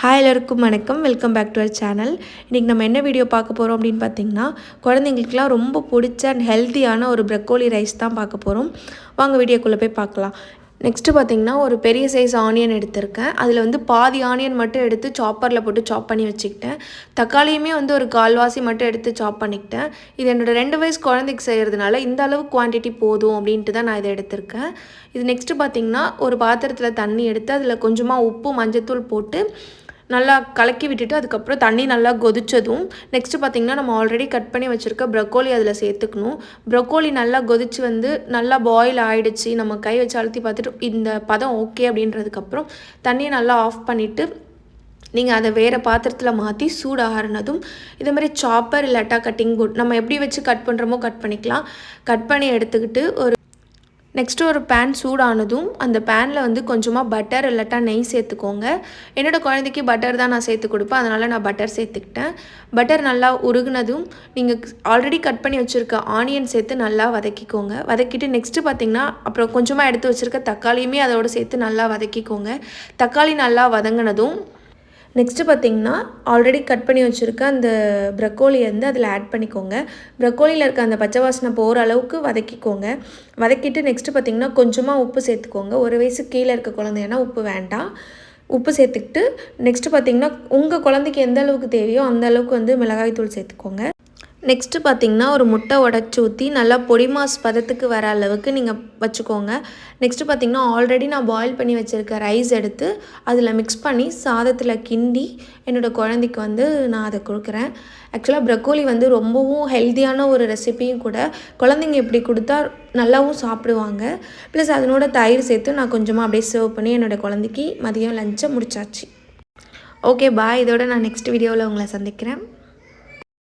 Hi எல்லாருக்கும் வணக்கம். Welcome back to our channel. இன்றைக்கி நம்ம என்ன வீடியோ பார்க்க போகிறோம் அப்படின்னு பார்த்திங்கன்னா, குழந்தைங்களுக்குலாம் ரொம்ப பிடிச்ச அண்ட் ஹெல்த்தியான ஒரு ப்ரக்கோலி ரைஸ் தான் பார்க்க போகிறோம். வாங்க வீடியோக்குள்ளே போய் பார்க்கலாம். நெக்ஸ்ட்டு பார்த்திங்கன்னா, ஒரு பெரிய சைஸ் ஆனியன் எடுத்திருக்கேன். அதில் வந்து பாதி ஆனியன் மட்டும் எடுத்து சாப்பரில் போட்டு சாப் பண்ணி வச்சுக்கிட்டேன். தக்காளியுமே வந்து ஒரு கால்வாசி மட்டும் எடுத்து சாப் பண்ணிக்கிட்டேன். இது என்னோடய 2 வயசு குழந்தைக்கு செய்கிறதுனால இந்த அளவு குவான்டிட்டி போதும் அப்படின்ட்டு தான் நான் இதை எடுத்திருக்கேன். இது நெக்ஸ்ட்டு பார்த்திங்கன்னா, ஒரு பாத்திரத்தில் தண்ணி எடுத்து அதில் கொஞ்சமாக உப்பு மஞ்சத்தூள் போட்டு நல்லா கலக்கி விட்டுட்டு அதுக்கப்புறம் தண்ணி நல்லா கொதிச்சதும் நெக்ஸ்ட்டு பார்த்திங்கன்னா நம்ம ஆல்ரெடி கட் பண்ணி வச்சுருக்க ப்ரக்கோலி அதில் சேர்த்துக்கணும். ப்ரக்கோலி நல்லா கொதிச்சு வந்து நல்லா பாயில் ஆகிடுச்சு. நம்ம கை வச்சு அழுத்தி பார்த்துட்டு இந்த பதம் ஓகே அப்படின்றதுக்கப்புறம் தண்ணியை நல்லா ஆஃப் பண்ணிவிட்டு நீங்கள் அதை வேறு பாத்திரத்தில் மாற்றி சூடு ஆறுனதும் இதே மாதிரி சாப்பர் இல்லாட்டா கட்டிங் போர்ட் நம்ம எப்படி வச்சு கட் பண்ணுறோமோ கட் பண்ணிக்கலாம். கட் பண்ணி எடுத்துக்கிட்டு நெக்ஸ்ட்டு ஒரு பேன் சூடானதும் அந்த பேனில் வந்து கொஞ்சமாக பட்டர் இல்லாட்டா நெய் சேர்த்துக்கோங்க. என்னோடய குழந்தைக்கு பட்டர் தான் நான் சேர்த்து கொடுப்பேன், அதனால் நான் பட்டர் சேர்த்துக்கிட்டேன். பட்டர் நல்லா உருகுனதும் நீங்கள் ஆல்ரெடி கட் பண்ணி வச்சுருக்க ஆனியன் சேர்த்து நல்லா வதக்கிக்கோங்க. வதக்கிட்டு நெக்ஸ்ட்டு பார்த்திங்கன்னா அப்புறம் கொஞ்சமாக எடுத்து வச்சுருக்க தக்காளியுமே அதோடு சேர்த்து நல்லா வதக்கிக்கோங்க. தக்காளி நல்லா வதங்கினதும் நெக்ஸ்ட்டு பார்த்திங்கன்னா ஆல்ரெடி கட் பண்ணி வச்சுருக்க அந்த ப்ரக்கோலியை வந்து அதில் ஆட் பண்ணிக்கோங்க. ப்ரக்கோலியில் இருக்க அந்த பச்சை வாசனை போகிற அளவுக்கு வதக்கிக்கோங்க. வதக்கிட்டு நெக்ஸ்ட்டு பார்த்திங்கன்னா கொஞ்சமாக உப்பு சேர்த்துக்கோங்க. 1 வயசுக்கு கீழே இருக்க குழந்தைன்னா உப்பு வேண்டாம். உப்பு சேர்த்துக்கிட்டு நெக்ஸ்ட்டு பார்த்திங்கன்னா உங்கள் குழந்தைக்கு எந்த அளவுக்கு தேவையோ அந்த அளவுக்கு வந்து மிளகாய் தூள் சேர்த்துக்கோங்க. நெக்ஸ்ட்டு பார்த்திங்கன்னா ஒரு முட்டை உடச்சி ஊற்றி நல்லா பொடி மாஸ் பதத்துக்கு வர அளவுக்கு நீங்கள் வச்சுக்கோங்க. நெக்ஸ்ட்டு பார்த்திங்கன்னா ஆல்ரெடி நான் பாயில் பண்ணி வச்சுருக்க ரைஸ் எடுத்து அதில் மிக்ஸ் பண்ணி சாதத்தில் கிண்டி என்னோடய குழந்தைக்கு வந்து நான் அதை கொடுக்குறேன். ஆக்சுவலாக ப்ரக்கோலி வந்து ரொம்பவும் ஹெல்த்தியான ஒரு ரெசிபியும் கூட. குழந்தைங்க இப்படி கொடுத்தா நல்லாவும் சாப்பிடுவாங்க. ப்ளஸ் அதனோட தயிர் சேர்த்து நான் கொஞ்சமாக அப்படியே சர்வ் பண்ணி என்னோடய குழந்தைக்கு மதியம் லஞ்சை முடிச்சாச்சு. Okay bye. இதோட நான் நெக்ஸ்ட் வீடியோவில் உங்களை சந்திக்கிறேன்.